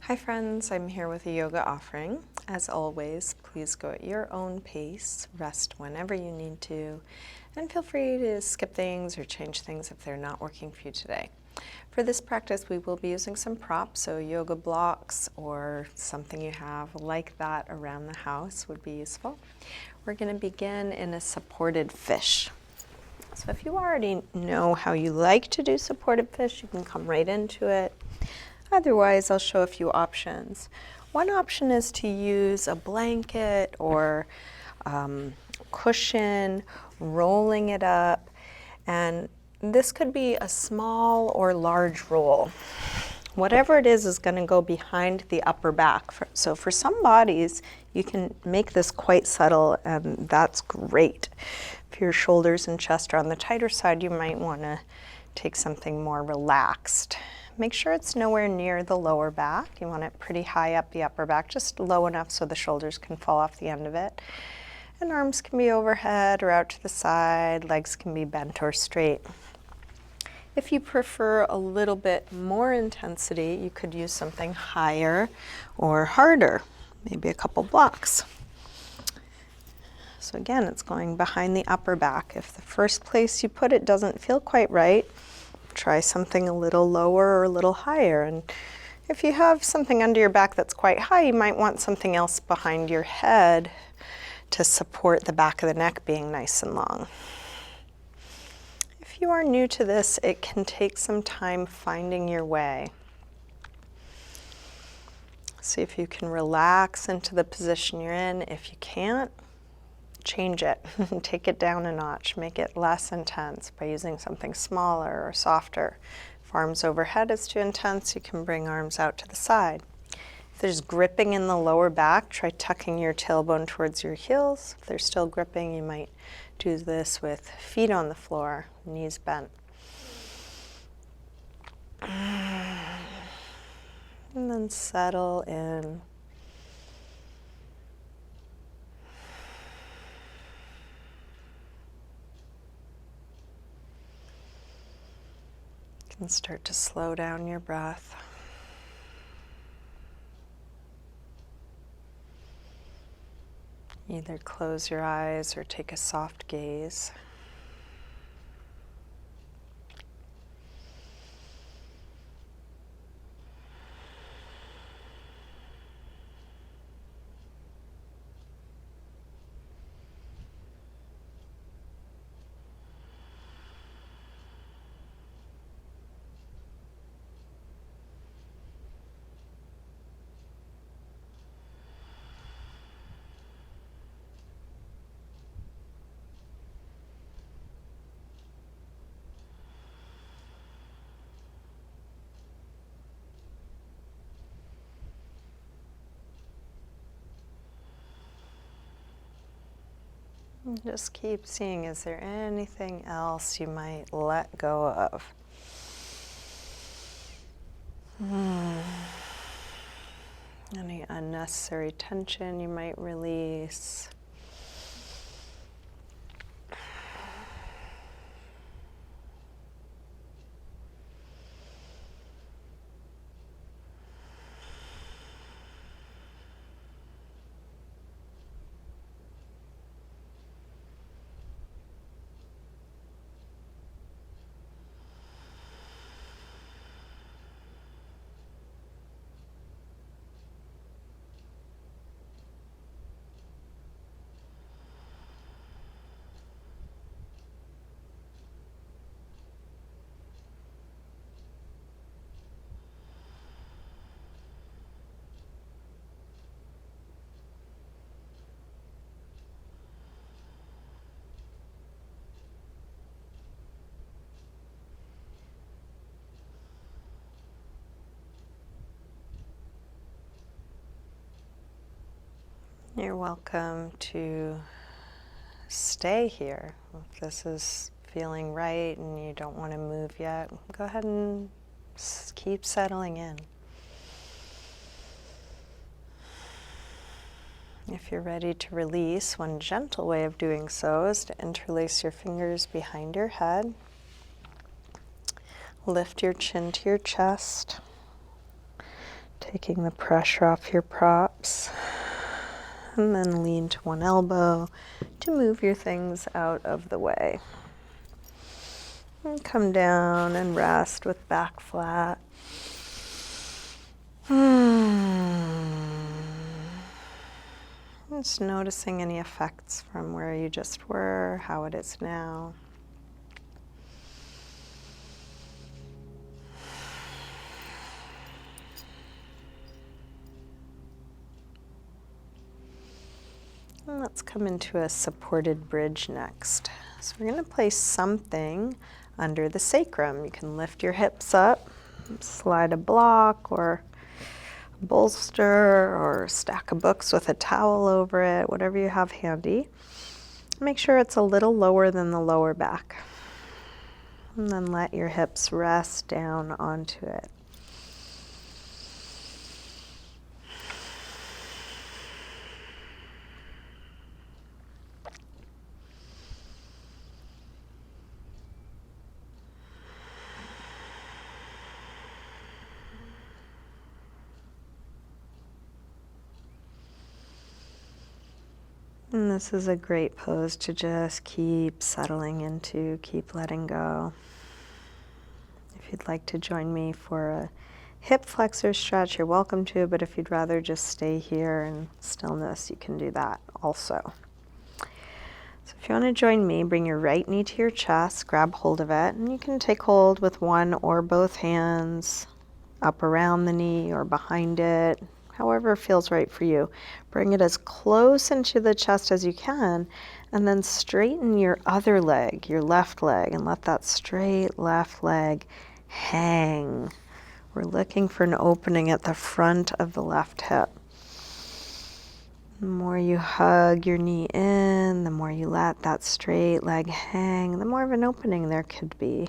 Hi friends, I'm here with a yoga offering. As always, please go at your own pace, rest whenever you need to, and feel free to skip things or change things if they're not working for you today. For this practice, we will be using some props, so yoga blocks or something you have like that around the house would be useful. We're going to begin in a supported fish. So if you already know how you like to do supported fish, you can come right into it. Otherwise, I'll show a few options. One option is to use a blanket or cushion, rolling it up, and this could be a small or large roll. Whatever it is going to go behind the upper back. So for some bodies, you can make this quite subtle, and that's great. If your shoulders and chest are on the tighter side, you might want to take something more relaxed. Make sure it's nowhere near the lower back. You want it pretty high up the upper back, just low enough so the shoulders can fall off the end of it. And arms can be overhead or out to the side, legs can be bent or straight. If you prefer a little bit more intensity, you could use something higher or harder, maybe a couple blocks. So again, it's going behind the upper back. If the first place you put it doesn't feel quite right, try something a little lower or a little higher. And if you have something under your back that's quite high, you might want something else behind your head to support the back of the neck being nice and long. If you are new to this, it can take some time finding your way. See if you can relax into the position you're in. If you can't, change it. Take it down a notch. Make it less intense by using something smaller or softer. If arms overhead is too intense, you can bring arms out to the side. If there's gripping in the lower back, try tucking your tailbone towards your heels. If they're still gripping, you might do this with feet on the floor, knees bent. And then settle in. You can start to slow down your breath. Either close your eyes or take a soft gaze. And just keep seeing, is there anything else you might let go of? Any unnecessary tension you might release. You're welcome to stay here. If this is feeling right and you don't want to move yet, go ahead and keep settling in. If you're ready to release, one gentle way of doing so is to interlace your fingers behind your head. Lift your chin to your chest. Taking the pressure off your props. And then lean to one elbow to move your things out of the way. And come down and rest with back flat. Just noticing any effects from where you just were, how it is now. And let's come into a supported bridge next. So we're going to place something under the sacrum. You can lift your hips up, slide a block or a bolster or a stack of books with a towel over it, whatever you have handy. Make sure it's a little lower than the lower back. And then let your hips rest down onto it. And this is a great pose to just keep settling into, keep letting go. If you'd like to join me for a hip flexor stretch, you're welcome to, but if you'd rather just stay here in stillness, you can do that also. So if you want to join me, bring your right knee to your chest, grab hold of it, and you can take hold with one or both hands up around the knee or behind it, however feels right for you. Bring it as close into the chest as you can, and then straighten your other leg, your left leg, and let that straight left leg hang. We're looking for an opening at the front of the left hip. The more you hug your knee in, the more you let that straight leg hang, the more of an opening there could be.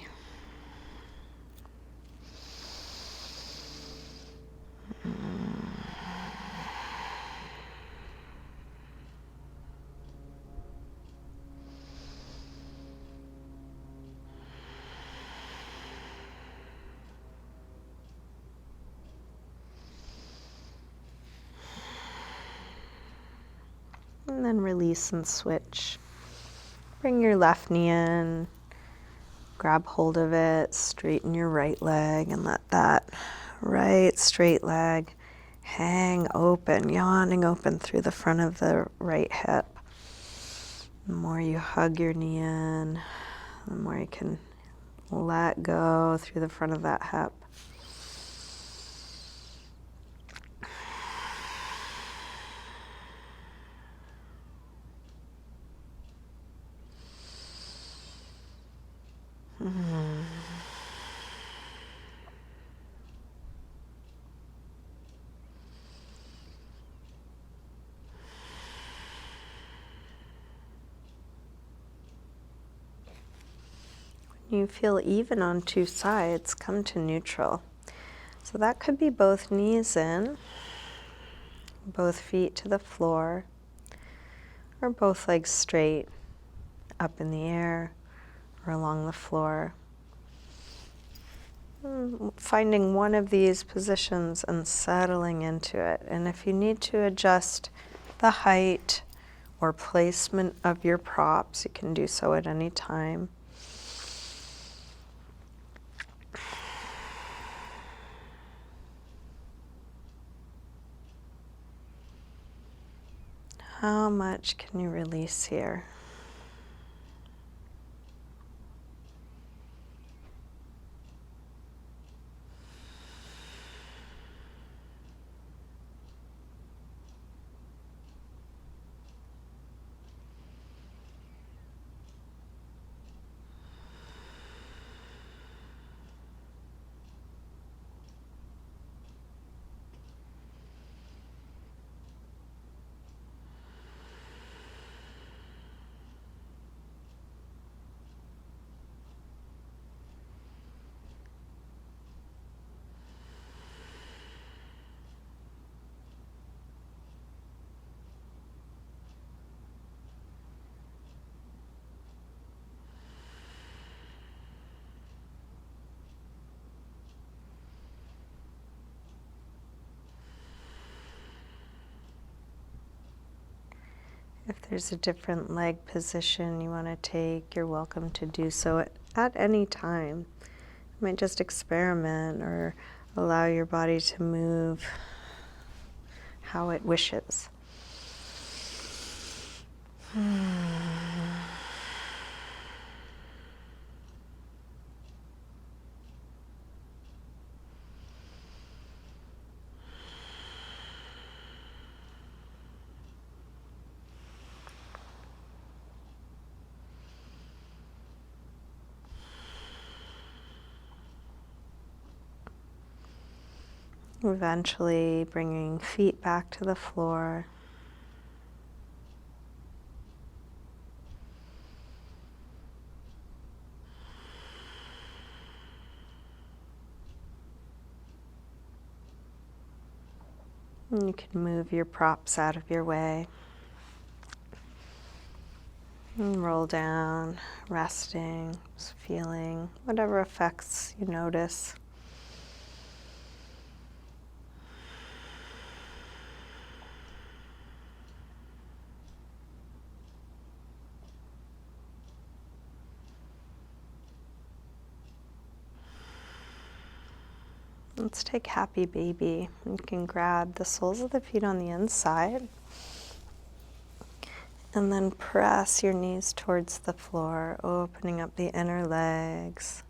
And then release and switch. Bring your left knee in, grab hold of it, straighten your right leg, and let that right straight leg hang open, yawning open through the front of the right hip. The more you hug your knee in, the more you can let go through the front of that hip. You feel even on two sides, come to neutral. So that could be both knees in, both feet to the floor, or both legs straight up in the air or along the floor. Finding one of these positions and settling into it. And if you need to adjust the height or placement of your props, you can do so at any time. How much can you release here? If there's a different leg position you want to take, you're welcome to do so at any time. You might just experiment or allow your body to move how it wishes. Eventually bringing feet back to the floor. And you can move your props out of your way. And roll down, resting, just feeling whatever effects you notice. Let's take happy baby. You can grab the soles of the feet on the inside and then press your knees towards the floor, opening up the inner legs,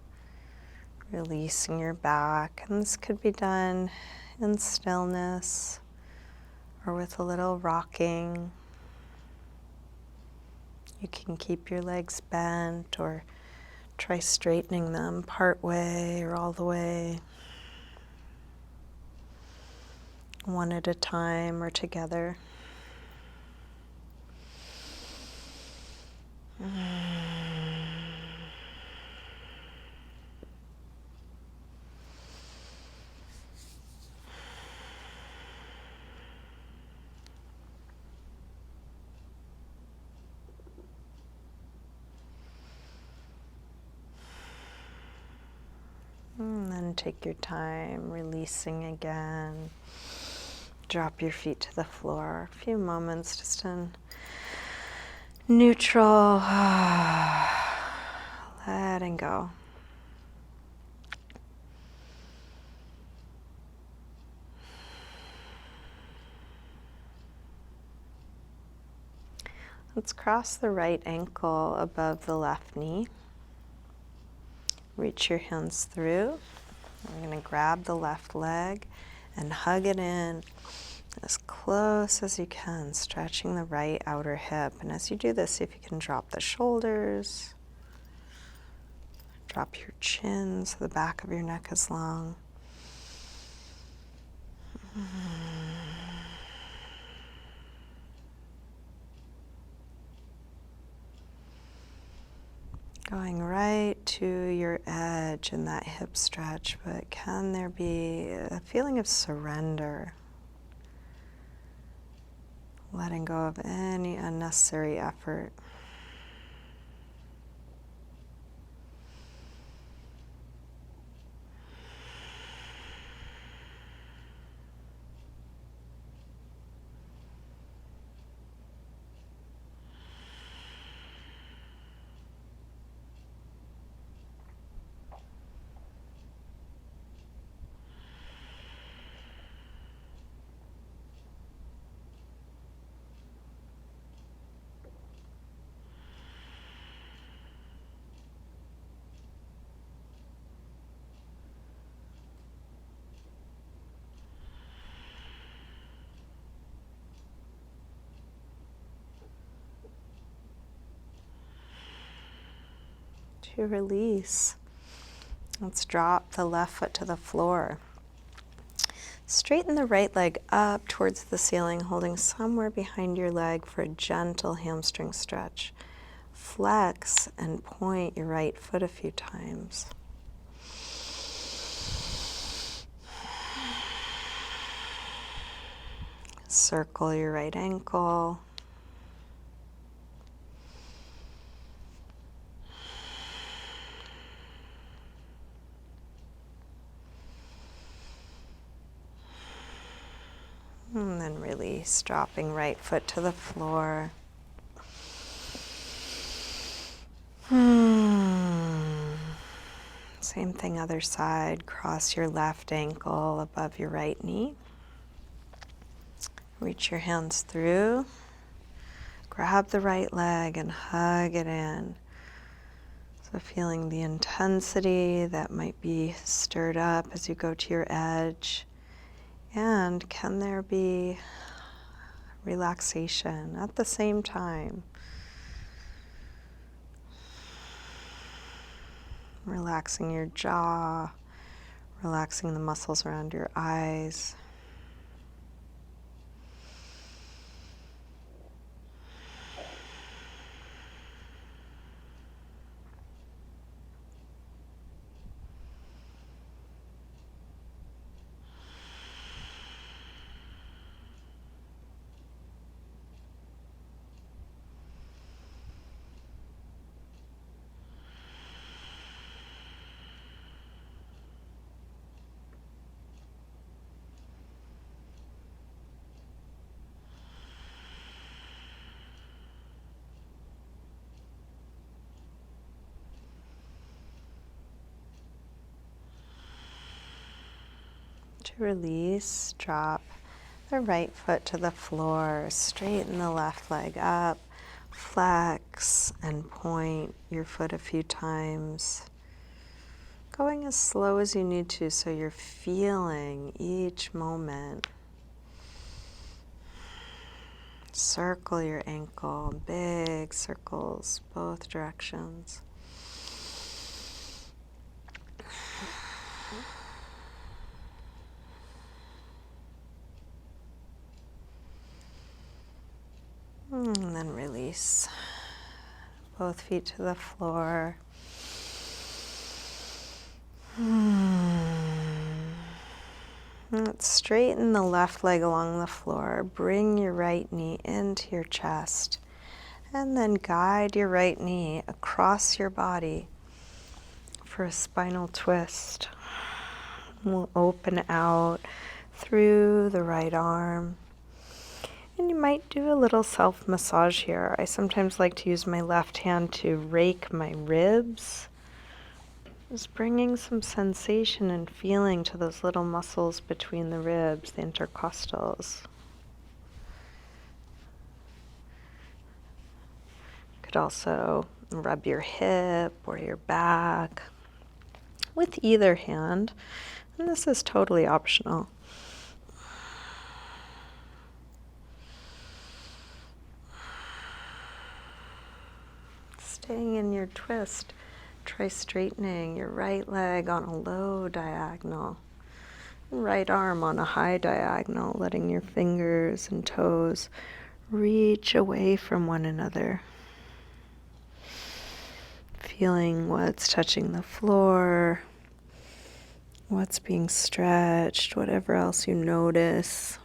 releasing your back. And this could be done in stillness or with a little rocking. You can keep your legs bent or try straightening them part way or all the way. One at a time or together. And then take your time, releasing again. Drop your feet to the floor. A few moments just in neutral, letting go. Let's cross the right ankle above the left knee. Reach your hands through. We're going to grab the left leg and hug it in as close as you can, stretching the right outer hip. And as you do this, see if you can drop the shoulders, drop your chin so the back of your neck is long. Going right to your edge in that hip stretch, but can there be a feeling of surrender? Letting go of any unnecessary effort. To release, let's drop the left foot to the floor. Straighten the right leg up towards the ceiling, holding somewhere behind your leg for a gentle hamstring stretch. Flex and point your right foot a few times. Circle your right ankle. And then release, dropping right foot to the floor. Same thing, other side. Cross your left ankle above your right knee. Reach your hands through. Grab the right leg and hug it in. So feeling the intensity that might be stirred up as you go to your edge. And can there be relaxation at the same time? Relaxing your jaw, relaxing the muscles around your eyes. To release, drop the right foot to the floor, straighten the left leg up, flex and point your foot a few times, going as slow as you need to so you're feeling each moment. Circle your ankle, big circles, both directions. And then release. Both feet to the floor. Let's straighten the left leg along the floor. Bring your right knee into your chest. And then guide your right knee across your body for a spinal twist. We'll open out through the right arm. And you might do a little self-massage here. I sometimes like to use my left hand to rake my ribs. Just bringing some sensation and feeling to those little muscles between the ribs, the intercostals. You could also rub your hip or your back with either hand, and this is totally optional. Staying in your twist, try straightening your right leg on a low diagonal, right arm on a high diagonal, letting your fingers and toes reach away from one another. Feeling what's touching the floor, what's being stretched, whatever else you notice.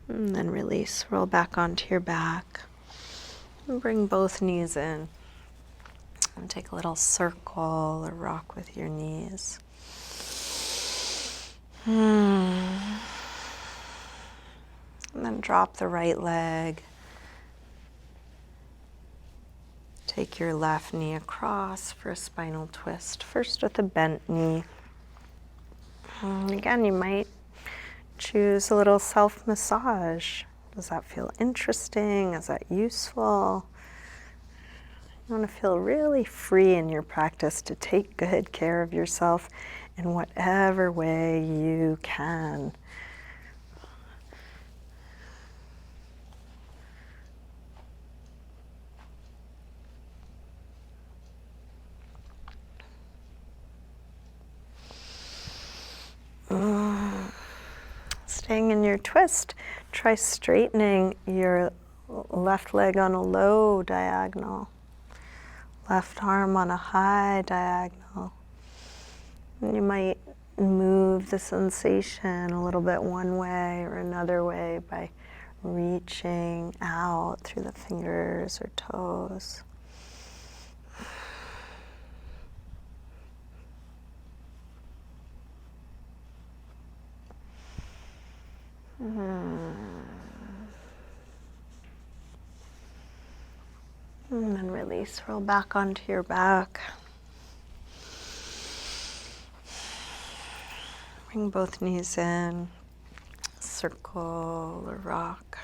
And then release, roll back onto your back. And bring both knees in. And take a little circle or rock with your knees. And then drop the right leg. Take your left knee across for a spinal twist. First with a bent knee. And again, you might choose a little self-massage. Does that feel interesting? Is that useful? You want to feel really free in your practice to take good care of yourself in whatever way you can. Staying in your twist, try straightening your left leg on a low diagonal, left arm on a high diagonal. And you might move the sensation a little bit one way or another way by reaching out through the fingers or toes. And then release, roll back onto your back. Bring both knees in, circle or rock.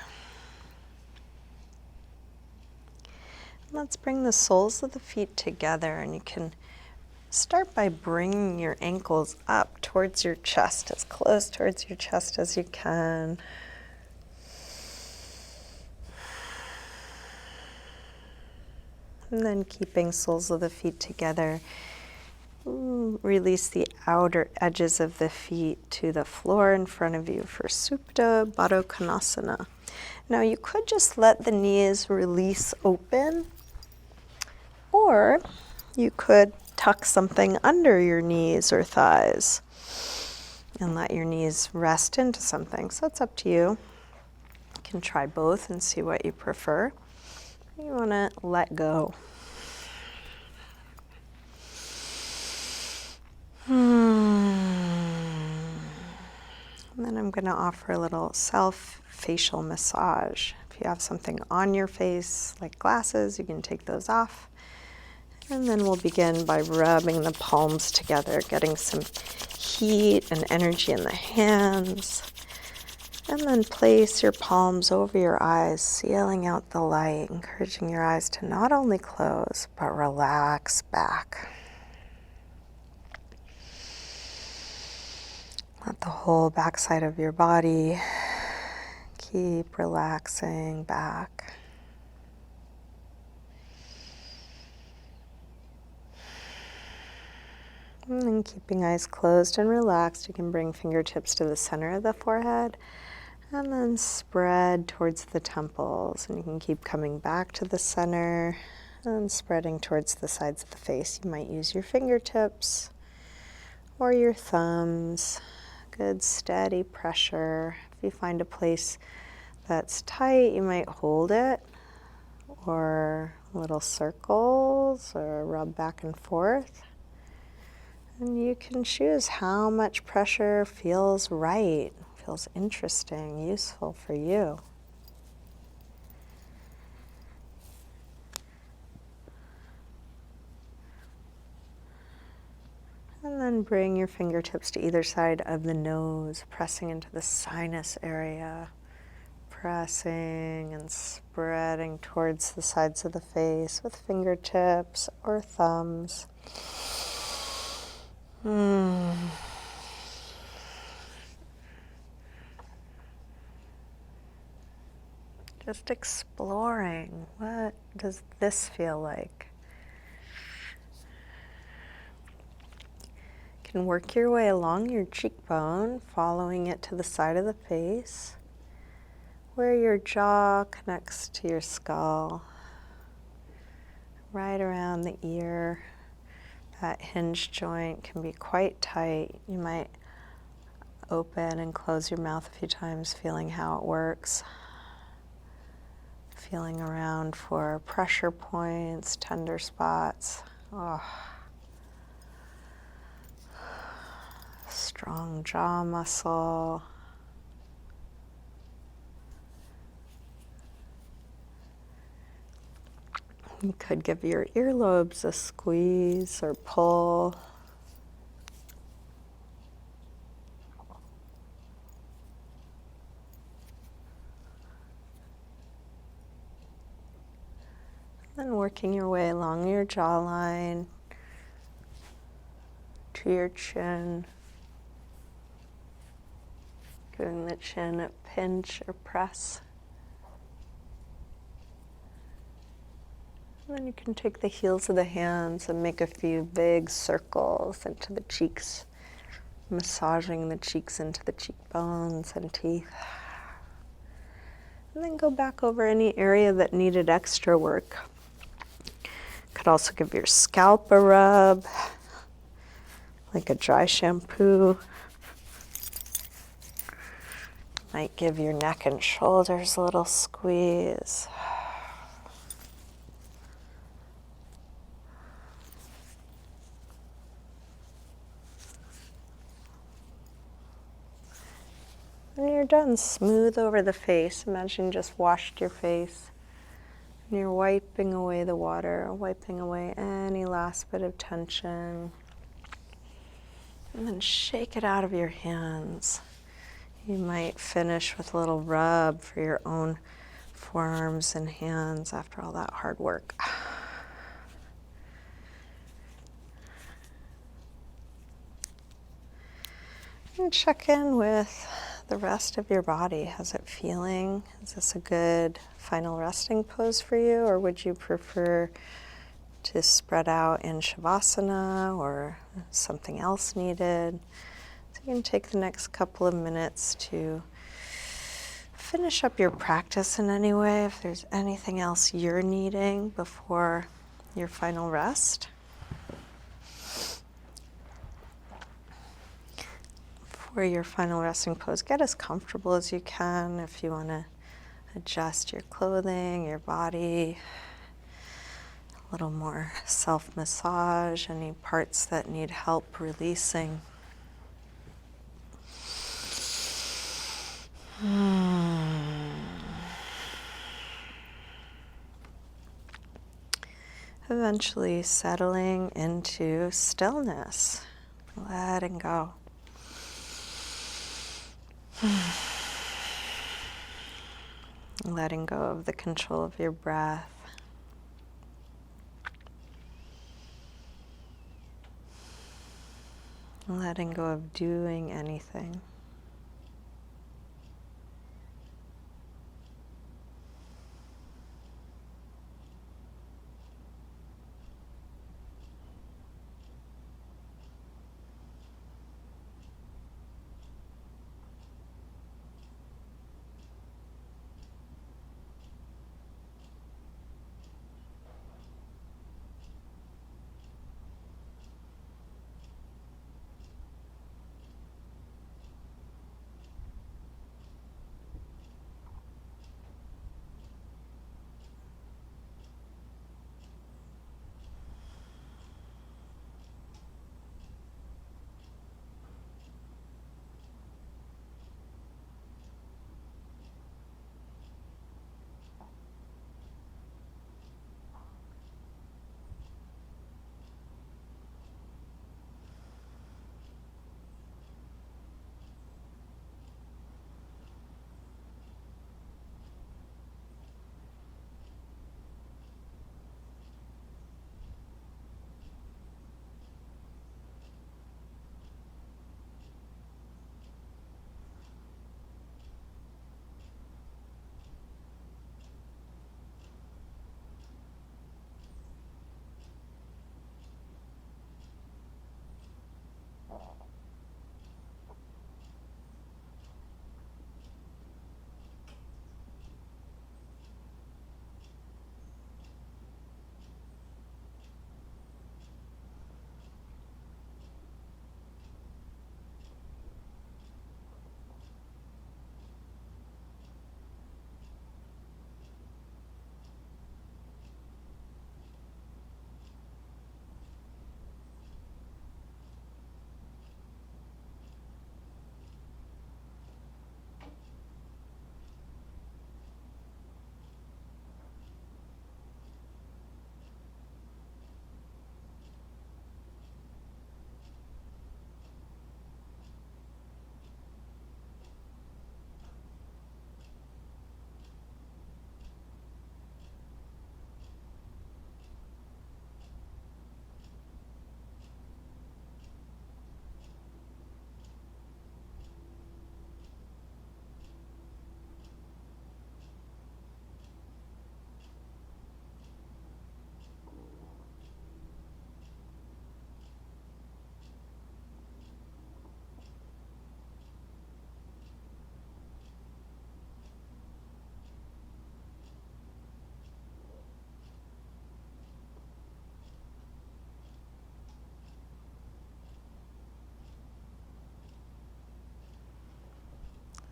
Let's bring the soles of the feet together, and you can start by bringing your ankles up towards your chest, as close towards your chest as you can. And then keeping soles of the feet together, release the outer edges of the feet to the floor in front of you for Supta Baddha Konasana. Now you could just let the knees release open, or you could tuck something under your knees or thighs and let your knees rest into something. So it's up to you. You can try both and see what you prefer. You want to let go. And then I'm going to offer a little self-facial massage. If you have something on your face, like glasses, you can take those off. And then we'll begin by rubbing the palms together, getting some heat and energy in the hands. And then place your palms over your eyes, sealing out the light, encouraging your eyes to not only close, but relax back. Let the whole backside of your body keep relaxing back. And then keeping eyes closed and relaxed, you can bring fingertips to the center of the forehead and then spread towards the temples. And you can keep coming back to the center and spreading towards the sides of the face. You might use your fingertips or your thumbs. Good steady pressure. If you find a place that's tight, you might hold it, or little circles, or rub back and forth. And you can choose how much pressure feels right, feels interesting, useful for you. And then bring your fingertips to either side of the nose, pressing into the sinus area, pressing and spreading towards the sides of the face with fingertips or thumbs. Just exploring, what does this feel like? You can work your way along your cheekbone, following it to the side of the face, where your jaw connects to your skull, right around the ear. That hinge joint can be quite tight. You might open and close your mouth a few times, feeling how it works. Feeling around for pressure points, tender spots. Oh. Strong jaw muscle. You could give your earlobes a squeeze or pull. Then working your way along your jawline to your chin. Giving the chin a pinch or press. And then you can take the heels of the hands and make a few big circles into the cheeks, massaging the cheeks into the cheekbones and teeth. And then go back over any area that needed extra work. Could also give your scalp a rub, like a dry shampoo. Might give your neck and shoulders a little squeeze. When you're done, smooth over the face. Imagine you just washed your face. And you're wiping away the water, wiping away any last bit of tension. And then shake it out of your hands. You might finish with a little rub for your own forearms and hands after all that hard work. And check in with the rest of your body. How's it feeling? Is this a good final resting pose for you, or would you prefer to spread out in Shavasana or something else needed? So you can take the next couple of minutes to finish up your practice in any way, if there's anything else you're needing before your final rest. For your final resting pose, get as comfortable as you can. If you want to adjust your clothing, your body, a little more self-massage, any parts that need help releasing. Eventually settling into stillness, letting go. Letting go of the control of your breath. Letting go of doing anything.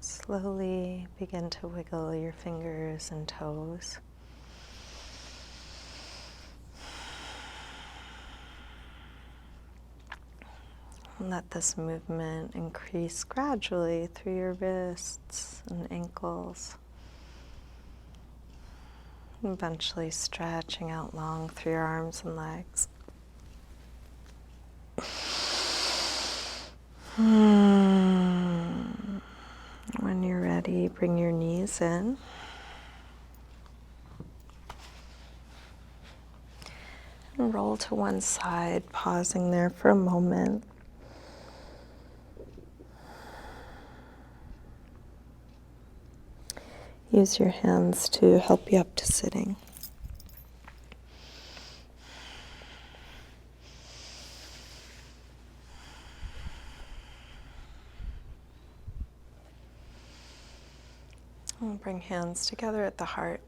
Slowly begin to wiggle your fingers and toes. And let this movement increase gradually through your wrists and ankles. Eventually stretching out long through your arms and legs. When you're ready, bring your knees in. And roll to one side, pausing there for a moment. Use your hands to help you up to sitting. And bring hands together at the heart.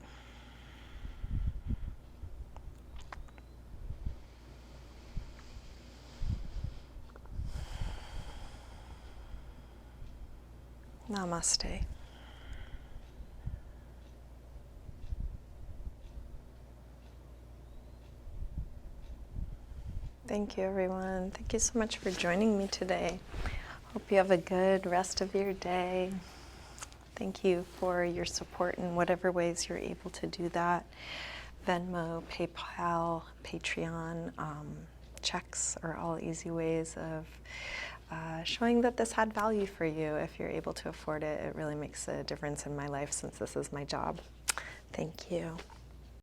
Namaste. Thank you, everyone. Thank you so much for joining me today. Hope you have a good rest of your day. Thank you for your support in whatever ways you're able to do that. Venmo, PayPal, Patreon, checks are all easy ways of showing that this had value for you. If you're able to afford it, it really makes a difference in my life since this is my job. Thank you.